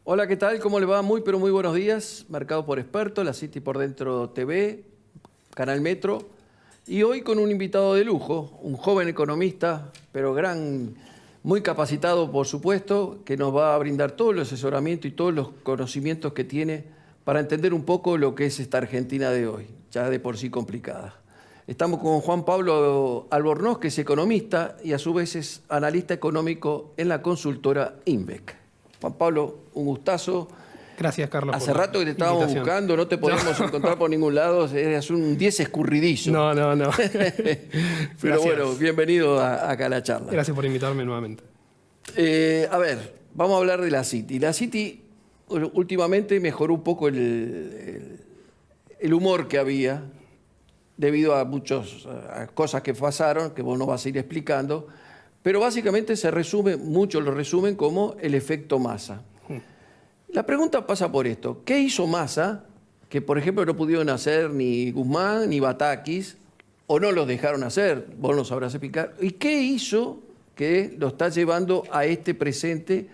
Hola, ¿qué tal? ¿Cómo le va? Muy, pero muy buenos días. Mercado por Experto, La City por Dentro TV, Canal Metro. Y hoy con un invitado de lujo, un joven economista, pero muy capacitado, por supuesto, que nos va a brindar todo el asesoramiento y todos los conocimientos que tiene para entender un poco lo que es esta Argentina de hoy, ya de por sí complicada. Estamos con Juan Pablo Albornoz, que es economista y a su vez es analista económico en la consultora INVEC. Juan Pablo, un gustazo. Gracias, Carlos. Hace rato que te estábamos buscando, no te podíamos encontrar por ningún lado, eras un 10 escurridizo. No. Pero bueno, bienvenido acá a la charla. Gracias por invitarme nuevamente. A ver, vamos a hablar de la City. La City últimamente mejoró un poco el humor que había, debido a muchas cosas que pasaron, que vos nos vas a ir explicando, pero básicamente muchos lo resumen como el efecto Massa. La pregunta pasa por esto: ¿qué hizo Massa que, por ejemplo, no pudieron hacer ni Guzmán ni Batakis, o no los dejaron hacer? Vos nos sabrás explicar. ¿Y qué hizo que lo está llevando a este presente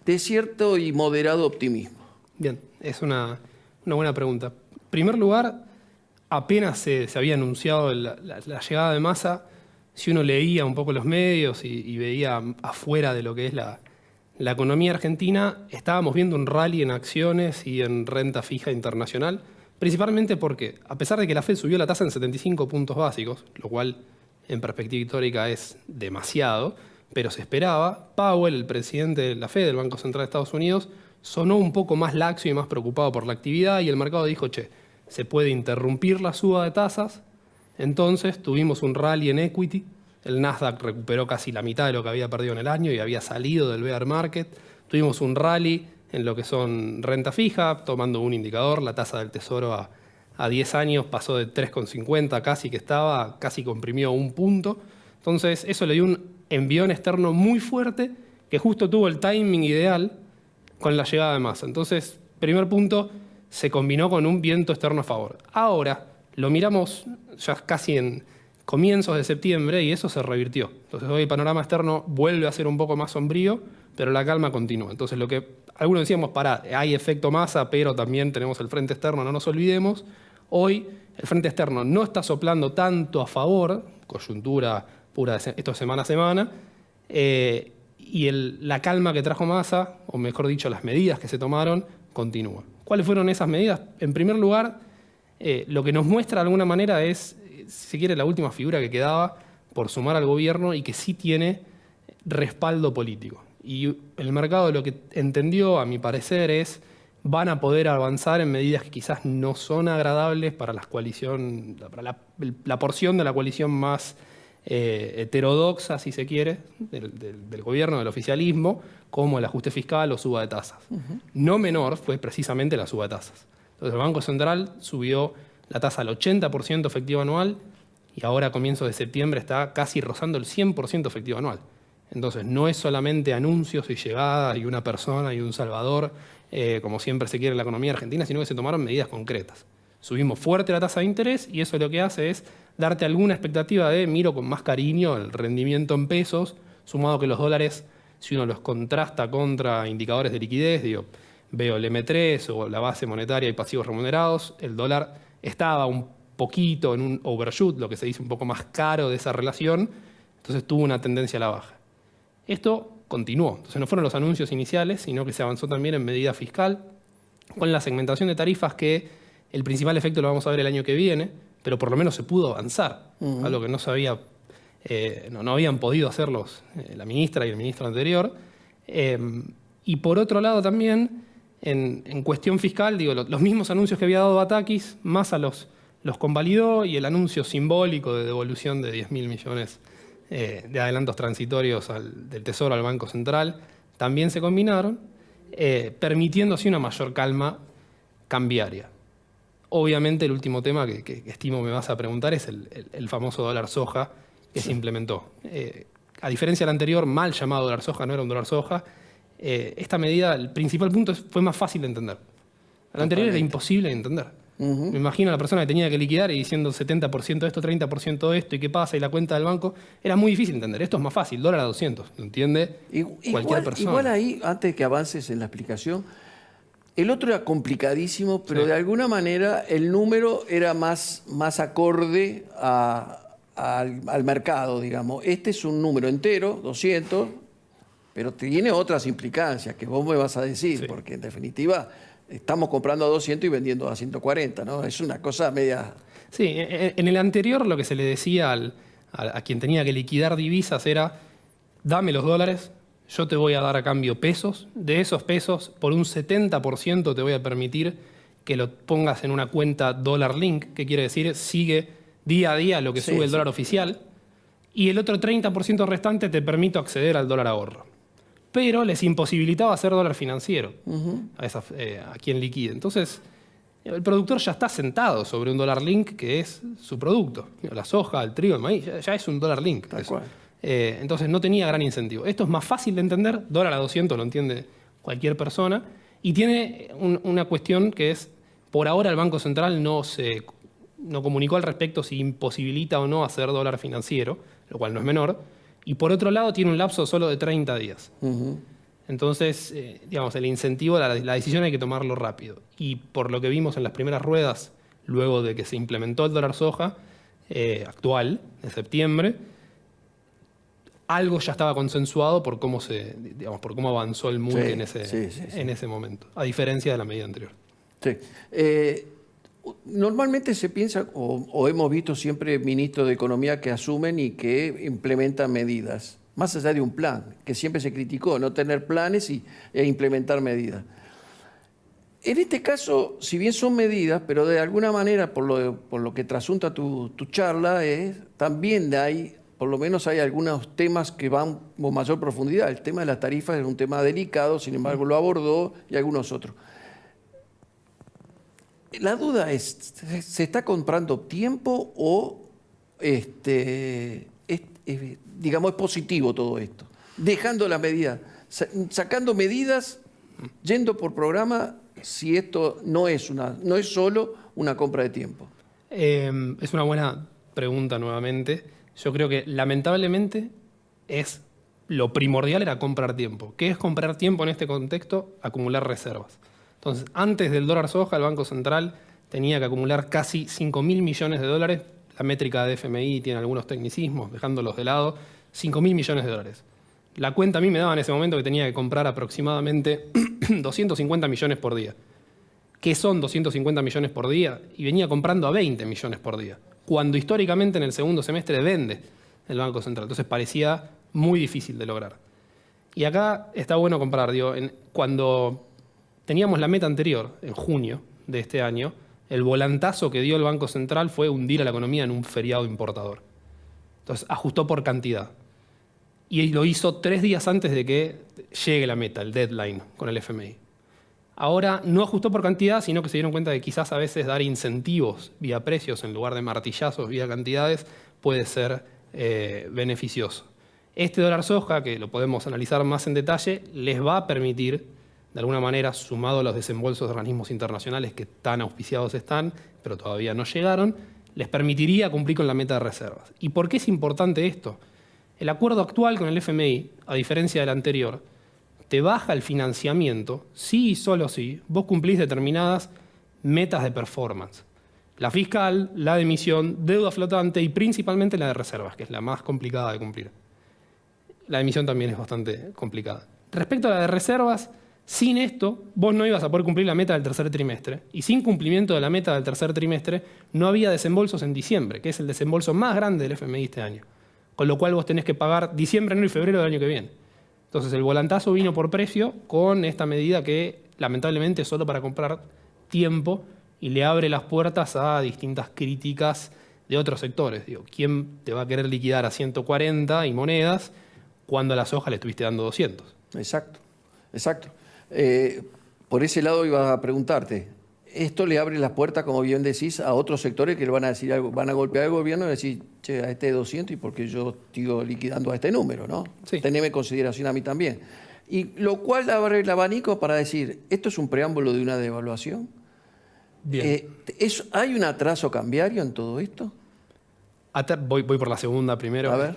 de cierto y moderado optimismo? Bien, es una buena pregunta. En primer lugar, apenas se había anunciado la llegada de Massa, si uno leía un poco los medios y veía afuera de lo que es la economía argentina, estábamos viendo un rally en acciones y en renta fija internacional, principalmente porque, a pesar de que la Fed subió la tasa en 75 puntos básicos, lo cual en perspectiva histórica es demasiado, pero se esperaba, Powell, el presidente de la Fed, del Banco Central de Estados Unidos, sonó un poco más laxo y más preocupado por la actividad, y el mercado dijo, se puede interrumpir la suba de tasas. Entonces tuvimos un rally en equity, el Nasdaq recuperó casi la mitad de lo que había perdido en el año y había salido del bear market. Tuvimos un rally en lo que son renta fija, tomando un indicador, la tasa del tesoro a 10 años pasó de 3,50 casi comprimió un punto. Entonces eso le dio un envión externo muy fuerte que justo tuvo el timing ideal con la llegada de Massa. Entonces, primer punto, se combinó con un viento externo a favor. Ahora lo miramos ya casi en comienzos de septiembre y eso se revirtió. Entonces hoy el panorama externo vuelve a ser un poco más sombrío, pero la calma continúa. Entonces lo que algunos decíamos, hay efecto Massa, pero también tenemos el frente externo, no nos olvidemos. Hoy el frente externo no está soplando tanto a favor, coyuntura pura de esto semana a semana, y la calma que trajo Massa, o mejor dicho, las medidas que se tomaron, continúa. ¿Cuáles fueron esas medidas? En primer lugar, lo que nos muestra de alguna manera es, si se quiere, la última figura que quedaba por sumar al gobierno y que sí tiene respaldo político. Y el mercado lo que entendió, a mi parecer, es van a poder avanzar en medidas que quizás no son agradables para la porción de la coalición más heterodoxa, si se quiere, del gobierno, del oficialismo, como el ajuste fiscal o suba de tasas. No menor fue precisamente la suba de tasas. Entonces el Banco Central subió la tasa al 80% efectivo anual y ahora a comienzos de septiembre está casi rozando el 100% efectivo anual. Entonces no es solamente anuncios y llegadas y una persona y un salvador, como siempre se quiere en la economía argentina, sino que se tomaron medidas concretas. Subimos fuerte la tasa de interés y eso lo que hace es darte alguna expectativa de miro con más cariño el rendimiento en pesos, sumado que los dólares, si uno los contrasta contra indicadores de liquidez, veo el M3 o la base monetaria y pasivos remunerados, el dólar estaba un poquito en un overshoot, lo que se dice un poco más caro de esa relación, entonces tuvo una tendencia a la baja. Esto continuó, entonces no fueron los anuncios iniciales, sino que se avanzó también en medida fiscal, con la segmentación de tarifas que el principal efecto lo vamos a ver el año que viene, pero por lo menos se pudo avanzar, algo que no habían podido hacer la ministra y el ministro anterior. Y por otro lado también, en cuestión fiscal, los mismos anuncios que había dado Batakis, Massa los convalidó y el anuncio simbólico de devolución de 10.000 millones de adelantos transitorios del Tesoro al Banco Central también se combinaron, permitiendo así una mayor calma cambiaria. Obviamente el último tema que estimo me vas a preguntar es el famoso dólar soja que se implementó. A diferencia del anterior, mal llamado dólar soja, no era un dólar soja, esta medida, el principal punto fue más fácil de entender. El anterior era imposible de entender. Me imagino a la persona que tenía que liquidar y diciendo 70% de esto, 30% de esto, y qué pasa, y la cuenta del banco. Era muy difícil entender. Esto es más fácil, dólar a 200, ¿lo entiende cualquier persona? Igual ahí, antes que avances en la explicación, el otro era complicadísimo, pero Sí. de alguna manera el número era más acorde al mercado, digamos. Este es un número entero, 200, pero tiene otras implicancias que vos me vas a decir, Sí. porque en definitiva estamos comprando a 200 y vendiendo a 140, ¿no? Es una cosa media... Sí, en el anterior lo que se le decía a quien tenía que liquidar divisas era, dame los dólares, yo te voy a dar a cambio pesos, de esos pesos por un 70% te voy a permitir que lo pongas en una cuenta dólar link, que quiere decir sigue día a día lo que Sí, sube el sí. dólar oficial, y el otro 30% restante te permito acceder al dólar ahorro. Pero les imposibilitaba hacer dólar financiero a quien liquide. Entonces, el productor ya está sentado sobre un dólar link que es su producto. La soja, el trigo, el maíz, ya es un dólar link. Tal Eso. cual. Entonces no tenía gran incentivo. Esto es más fácil de entender, dólar a 200 lo entiende cualquier persona, y tiene una cuestión que es, por ahora el Banco Central no comunicó al respecto si imposibilita o no hacer dólar financiero, lo cual no es menor, y por otro lado tiene un lapso solo de 30 días. Entonces, digamos, el incentivo, la decisión hay que tomarlo rápido. Y por lo que vimos en las primeras ruedas, luego de que se implementó el dólar soja actual, de septiembre, algo ya estaba consensuado por cómo por cómo avanzó el MULC Sí, en sí. en ese momento, a diferencia de la medida anterior. Sí. Normalmente se piensa, o hemos visto siempre ministros de Economía que asumen y que implementan medidas, más allá de un plan, que siempre se criticó, no tener planes e implementar medidas. En este caso, si bien son medidas, pero de alguna manera, por lo que trasunta tu charla, también por lo menos hay algunos temas que van con mayor profundidad. El tema de las tarifas es un tema delicado, sin embargo lo abordó, y algunos otros. La duda es, ¿se está comprando tiempo o digamos, es positivo todo esto? Dejando las medidas, sacando medidas, yendo por programa, si esto no es solo una compra de tiempo. Es una buena pregunta nuevamente. Yo creo que lamentablemente lo primordial era comprar tiempo. ¿Qué es comprar tiempo en este contexto? Acumular reservas. Entonces, antes del dólar soja, el Banco Central tenía que acumular casi 5.000 millones de dólares. La métrica de FMI tiene algunos tecnicismos, dejándolos de lado. 5.000 millones de dólares. La cuenta a mí me daba en ese momento que tenía que comprar aproximadamente 250 millones por día. ¿Qué son 250 millones por día? Y venía comprando a 20 millones por día, cuando históricamente en el segundo semestre vende el Banco Central. Entonces parecía muy difícil de lograr. Y acá está bueno comparar. Cuando teníamos la meta anterior, en junio de este año, el volantazo que dio el Banco Central fue hundir a la economía en un feriado importador. Entonces ajustó por cantidad. Y lo hizo 3 días antes de que llegue la meta, el deadline, con el FMI. Ahora no ajustó por cantidad, sino que se dieron cuenta de que quizás a veces dar incentivos vía precios en lugar de martillazos vía cantidades puede ser beneficioso. Este dólar soja, que lo podemos analizar más en detalle, les va a permitir, de alguna manera, sumado a los desembolsos de organismos internacionales que tan auspiciados están, pero todavía no llegaron, les permitiría cumplir con la meta de reservas. ¿Y por qué es importante esto? El acuerdo actual con el FMI, a diferencia del anterior, te baja el financiamiento, sí y solo si vos cumplís determinadas metas de performance. La fiscal, la de emisión, deuda flotante y principalmente la de reservas, que es la más complicada de cumplir. La de emisión también es bastante complicada. Respecto a la de reservas, sin esto vos no ibas a poder cumplir la meta del tercer trimestre. Y sin cumplimiento de la meta del tercer trimestre no había desembolsos en diciembre, que es el desembolso más grande del FMI este año. Con lo cual vos tenés que pagar diciembre, enero y febrero del año que viene. Entonces el volantazo vino por precio con esta medida que lamentablemente es solo para comprar tiempo y le abre las puertas a distintas críticas de otros sectores. ¿Quién te va a querer liquidar a 140 y monedas cuando a la soja le estuviste dando 200? Exacto. Por ese lado iba a preguntarte, esto le abre las puertas, como bien decís, a otros sectores que le van a decir algo, van a golpear al gobierno y decir, che, a este 200 y porque yo estoy liquidando a este número, ¿no? Sí. Teneme en consideración a mí también. Y lo cual abre el abanico para decir, ¿esto es un preámbulo de una devaluación? Bien. ¿Hay un atraso cambiario en todo esto? Voy por la segunda primero. A ver.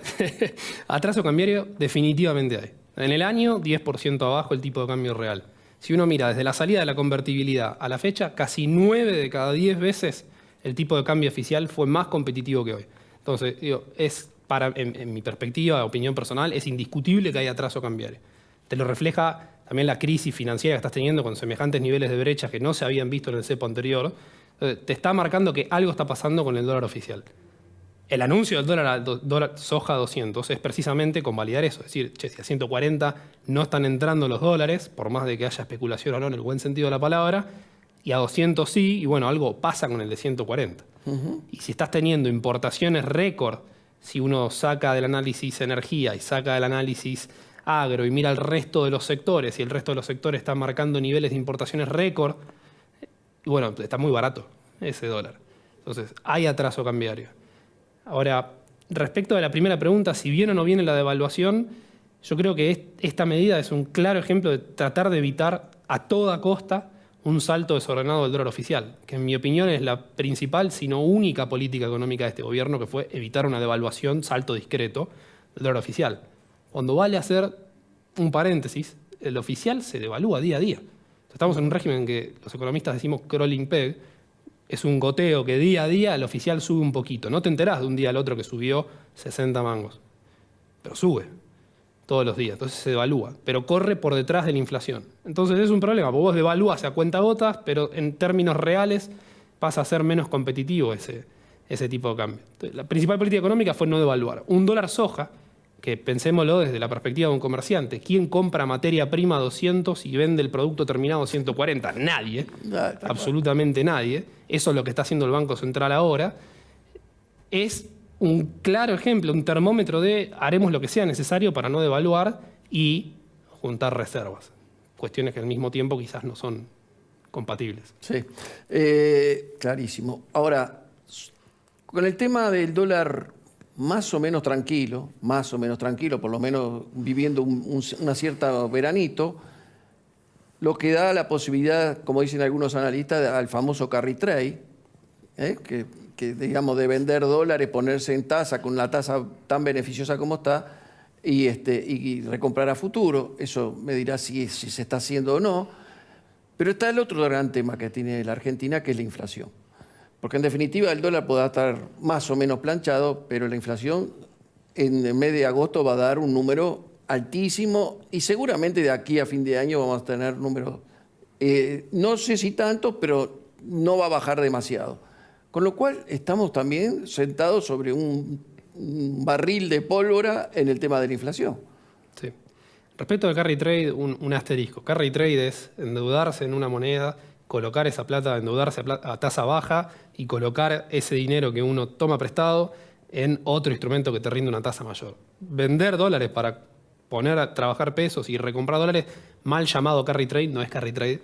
Atraso cambiario definitivamente hay. En el año, 10% abajo el tipo de cambio real. Si uno mira desde la salida de la convertibilidad a la fecha, casi 9 de cada 10 veces el tipo de cambio oficial fue más competitivo que hoy. Entonces, digo, en mi perspectiva, opinión personal, es indiscutible que hay atraso cambiario. Te lo refleja también la crisis financiera que estás teniendo con semejantes niveles de brechas que no se habían visto en el cepo anterior. Entonces, te está marcando que algo está pasando con el dólar oficial. El anuncio del dólar soja 200 es precisamente convalidar eso. Es decir, che, si a 140 no están entrando los dólares, por más de que haya especulación o no en el buen sentido de la palabra, y a 200 sí, y bueno, algo pasa con el de 140. Y si estás teniendo importaciones récord, si uno saca del análisis energía y saca del análisis agro y mira el resto de los sectores, y el resto de los sectores están marcando niveles de importaciones récord, y bueno, está muy barato ese dólar. Entonces, hay atraso cambiario. Ahora, respecto a la primera pregunta, si viene o no viene la devaluación, yo creo que esta medida es un claro ejemplo de tratar de evitar a toda costa un salto desordenado del dólar oficial, que en mi opinión es la principal, si no única política económica de este gobierno, que fue evitar una devaluación, salto discreto del dólar oficial. Cuando vale hacer un paréntesis, el oficial se devalúa día a día. Estamos en un régimen en que los economistas decimos crawling peg, es un goteo que día a día el oficial sube un poquito. No te enterás de un día al otro que subió 60 mangos, pero sube todos los días, entonces se devalúa, pero corre por detrás de la inflación. Entonces es un problema, porque vos devalúas a cuentagotas, pero en términos reales pasa a ser menos competitivo ese tipo de cambio. Entonces, la principal política económica fue no devaluar. Un dólar soja, que pensémoslo desde la perspectiva de un comerciante, ¿quién compra materia prima a 200 y vende el producto terminado a 140? Nadie, absolutamente nadie. Eso es lo que está haciendo el Banco Central ahora. Es un claro ejemplo, un termómetro de haremos lo que sea necesario para no devaluar y juntar reservas. Cuestiones que al mismo tiempo quizás no son compatibles. Sí, clarísimo. Ahora, con el tema del dólar más o menos tranquilo, por lo menos viviendo una cierta veranito, lo que da la posibilidad, como dicen algunos analistas, al famoso carry trade, que digamos de vender dólares, ponerse en tasa con una tasa tan beneficiosa como está y recomprar a futuro. Eso me dirá si se está haciendo o no. Pero está el otro gran tema que tiene la Argentina, que es la inflación. Porque en definitiva el dólar podrá estar más o menos planchado, pero la inflación en el mes de agosto va a dar un número altísimo y seguramente de aquí a fin de año vamos a tener números, no sé si tantos, pero no va a bajar demasiado. Con lo cual estamos también sentados sobre un barril de pólvora en el tema de la inflación. Sí. Respecto al carry trade, un asterisco. Carry trade es endeudarse en una moneda, colocar esa plata, endeudarse a tasa baja y colocar ese dinero que uno toma prestado en otro instrumento que te rinde una tasa mayor. Vender dólares para poner a trabajar pesos y recomprar dólares, mal llamado carry trade, no es carry trade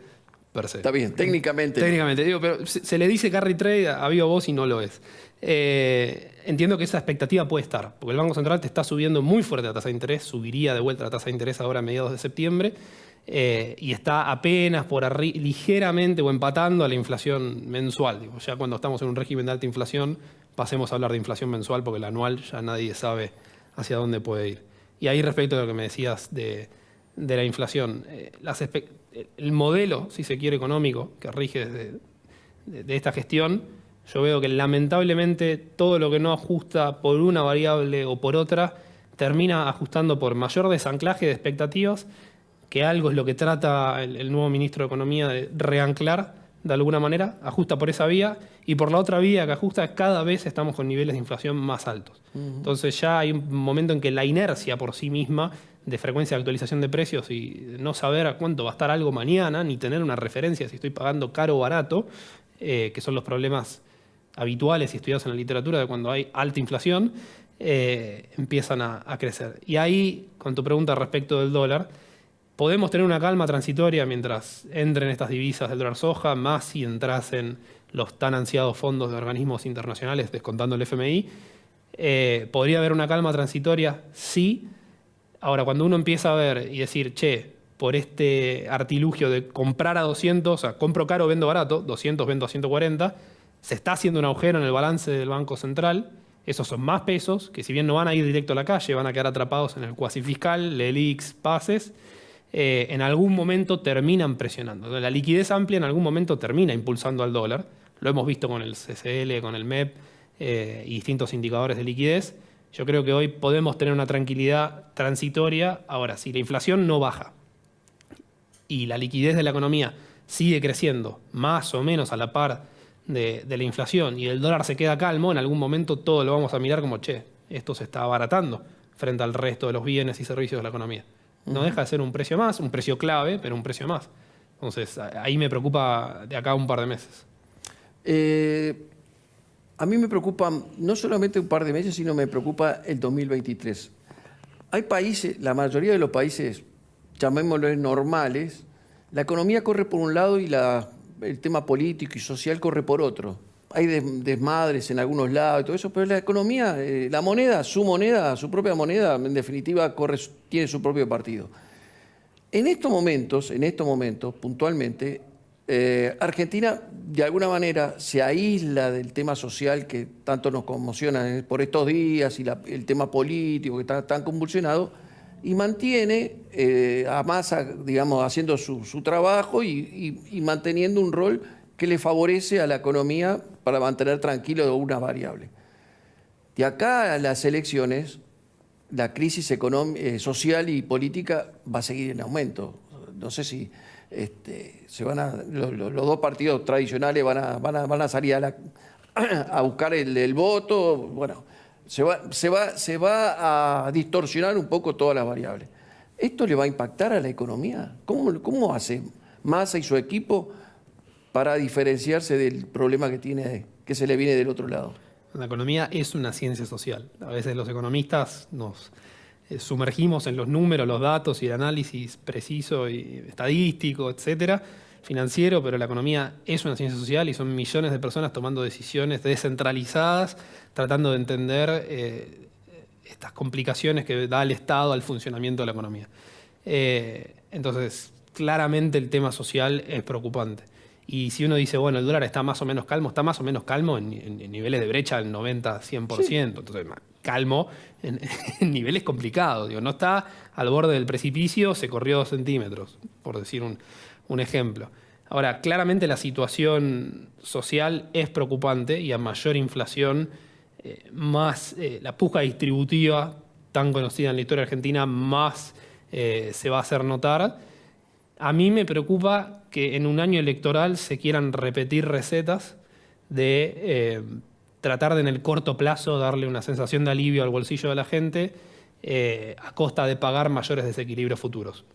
per se. Está bien, técnicamente. Técnicamente, digo, pero se le dice carry trade a viva voz y no lo es. Entiendo que esa expectativa puede estar, porque el Banco Central te está subiendo muy fuerte la tasa de interés, subiría de vuelta la tasa de interés ahora a mediados de septiembre, y está apenas ligeramente o empatando a la inflación mensual. Digo, ya cuando estamos en un régimen de alta inflación, pasemos a hablar de inflación mensual, porque la anual ya nadie sabe hacia dónde puede ir. Y ahí respecto a lo que me decías de la inflación, el modelo, si se quiere, económico que rige de esta gestión, yo veo que lamentablemente todo lo que no ajusta por una variable o por otra termina ajustando por mayor desanclaje de expectativas, que algo es lo que trata el nuevo ministro de Economía de reanclar de alguna manera, ajusta por esa vía, y por la otra vía que ajusta cada vez estamos con niveles de inflación más altos. Entonces ya hay un momento en que la inercia por sí misma de frecuencia de actualización de precios y no saber a cuánto va a estar algo mañana, ni tener una referencia si estoy pagando caro o barato, que son los problemas habituales y estudiados en la literatura de cuando hay alta inflación, empiezan a crecer. Y ahí, con tu pregunta respecto del dólar, podemos tener una calma transitoria mientras entren estas divisas del dólar soja, más si entrasen los tan ansiados fondos de organismos internacionales, descontando el FMI. ¿Podría haber una calma transitoria? Sí. Ahora, cuando uno empieza a ver y decir, che, por este artilugio de comprar a 200, o sea, compro caro, vendo barato, 200 vendo a 140, se está haciendo un agujero en el balance del Banco Central. Esos son más pesos, que si bien no van a ir directo a la calle, van a quedar atrapados en el cuasi fiscal, LELIQs, pases, en algún momento terminan presionando. La liquidez amplia en algún momento termina impulsando al dólar. Lo hemos visto con el CCL, con el MEP y distintos indicadores de liquidez. Yo creo que hoy podemos tener una tranquilidad transitoria. Ahora, si la inflación no baja y la liquidez de la economía sigue creciendo más o menos a la par de la inflación y el dólar se queda calmo, en algún momento todo lo vamos a mirar como, che, esto se está abaratando frente al resto de los bienes y servicios de la economía. No deja de ser un precio más, un precio clave, pero un precio más. Entonces, ahí me preocupa de acá a un par de meses. A mí me preocupa no solamente un par de meses, sino me preocupa el 2023. Hay países, la mayoría de los países, llamémoslos normales, la economía corre por un lado y el tema político y social corre por otro. Hay desmadres en algunos lados y todo eso, pero la economía, la moneda, su propia moneda, en definitiva, tiene su propio partido. En estos momentos, puntualmente, Argentina, de alguna manera, se aísla del tema social que tanto nos conmociona por estos días y el tema político que está tan convulsionado, y mantiene a Massa, digamos, haciendo su trabajo y manteniendo un rol que le favorece a la economía para mantener tranquilo una variable. De acá a las elecciones, la crisis social y política va a seguir en aumento. No sé si los dos partidos tradicionales van a salir a buscar el voto. Bueno, se va a distorsionar un poco todas las variables. ¿Esto le va a impactar a la economía? ¿Cómo hace Massa y su equipo para diferenciarse del problema que se le viene del otro lado? La economía es una ciencia social. A veces los economistas nos sumergimos en los números, los datos y el análisis preciso y estadístico, etcétera, financiero, pero la economía es una ciencia social y son millones de personas tomando decisiones descentralizadas, tratando de entender estas complicaciones que da el Estado al funcionamiento de la economía. Entonces, claramente el tema social es preocupante. Y si uno dice, bueno, el dólar está más o menos calmo en niveles de brecha del 90-100%. Sí. Entonces, calmo en niveles complicados. Digo, no está al borde del precipicio, se corrió 2 centímetros, por decir un ejemplo. Ahora, claramente la situación social es preocupante y a mayor inflación, más la puja distributiva tan conocida en la historia argentina, más se va a hacer notar. A mí me preocupa que en un año electoral se quieran repetir recetas de tratar de en el corto plazo darle una sensación de alivio al bolsillo de la gente a costa de pagar mayores desequilibrios futuros.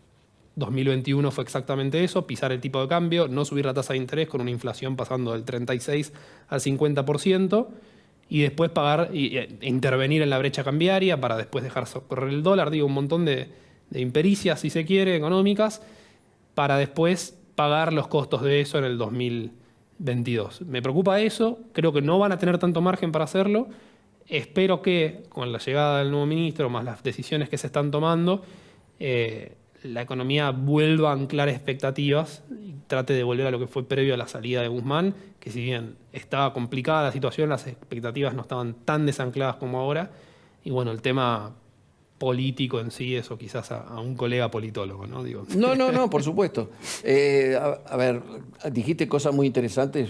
2021 fue exactamente eso, pisar el tipo de cambio, no subir la tasa de interés con una inflación pasando del 36 al 50% y después pagar e intervenir en la brecha cambiaria para después dejar correr el dólar. Digo, un montón de impericias, si se quiere, económicas, para después pagar los costos de eso en el 2022. Me preocupa eso, creo que no van a tener tanto margen para hacerlo. Espero que con la llegada del nuevo ministro, más las decisiones que se están tomando, la economía vuelva a anclar expectativas y trate de volver a lo que fue previo a la salida de Guzmán, que si bien estaba complicada la situación, las expectativas no estaban tan desancladas como ahora. Y bueno, el tema político en sí, eso quizás a un colega politólogo, ¿no? Digo. No, por supuesto. A ver, dijiste cosas muy interesantes,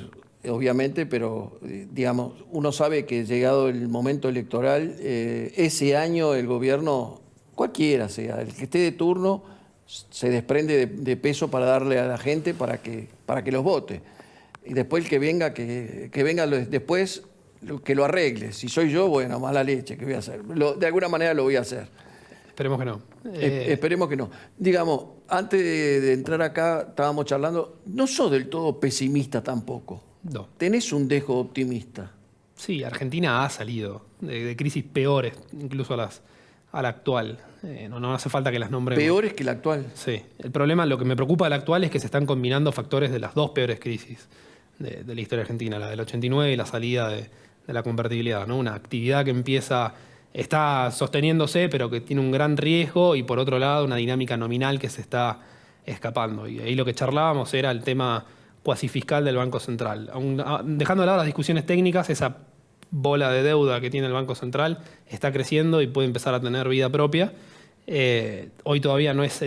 obviamente, pero digamos, uno sabe que llegado el momento electoral, ese año el gobierno, cualquiera sea, el que esté de turno, se desprende de peso para darle a la gente para que los vote. Y después el que venga después, que lo arregle. Si soy yo, bueno, mala leche, ¿qué voy a hacer? De alguna manera lo voy a hacer. Esperemos que no. Esperemos que no. Digamos, antes de entrar acá, estábamos charlando, no sos del todo pesimista tampoco. No. Tenés un dejo optimista. Sí, Argentina ha salido de crisis peores, incluso a la actual. No hace falta que las nombremos. ¿Peores que la actual? Sí. El problema, lo que me preocupa de la actual es que se están combinando factores de las dos peores crisis de la historia argentina, la del 89 y la salida de la convertibilidad, ¿no? Una actividad que está sosteniéndose, pero que tiene un gran riesgo, y por otro lado una dinámica nominal que se está escapando. Y ahí lo que charlábamos era el tema cuasi fiscal del Banco Central. Dejando de lado las discusiones técnicas, esa bola de deuda que tiene el Banco Central está creciendo y puede empezar a tener vida propia. Hoy todavía no es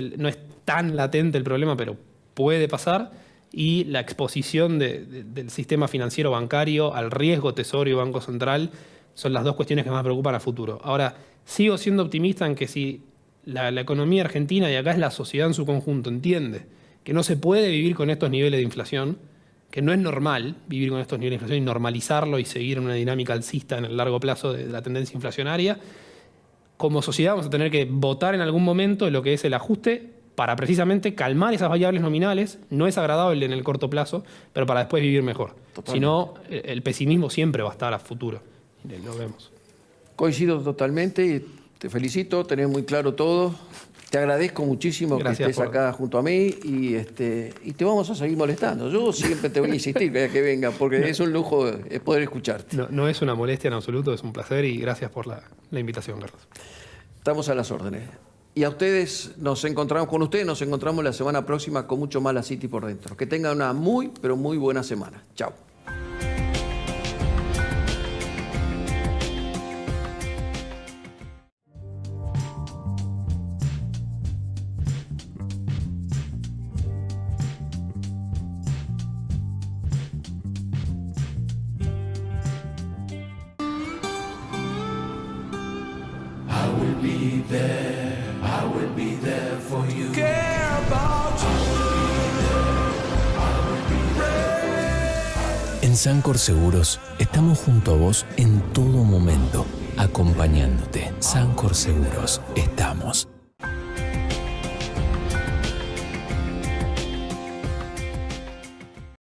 tan latente el problema, pero puede pasar. Y la exposición del sistema financiero bancario al riesgo Tesoro y Banco Central son las dos cuestiones que más me preocupan a futuro. Ahora, sigo siendo optimista en que si la economía argentina, y acá es la sociedad en su conjunto, entiende que no se puede vivir con estos niveles de inflación, que no es normal vivir con estos niveles de inflación y normalizarlo y seguir en una dinámica alcista en el largo plazo de la tendencia inflacionaria, como sociedad vamos a tener que votar en algún momento lo que es el ajuste para precisamente calmar esas variables nominales. No es agradable en el corto plazo, pero para después vivir mejor. Si no, el pesimismo siempre va a estar a futuro. Lo vemos. Coincido totalmente y te felicito, tenés muy claro todo. Te agradezco muchísimo que estés acá junto a mí y te vamos a seguir molestando. Yo siempre te voy a insistir que venga, porque es un lujo poder escucharte. No es una molestia en absoluto, es un placer y gracias por la invitación, Carlos. Estamos a las órdenes. Y a ustedes, nos encontramos la semana próxima con mucho más La City por dentro. Que tengan una muy, pero muy buena semana. Chao. I will be there for you. Care about you. En Sancor Seguros estamos junto a vos en todo momento, acompañándote. Sancor Seguros, estamos.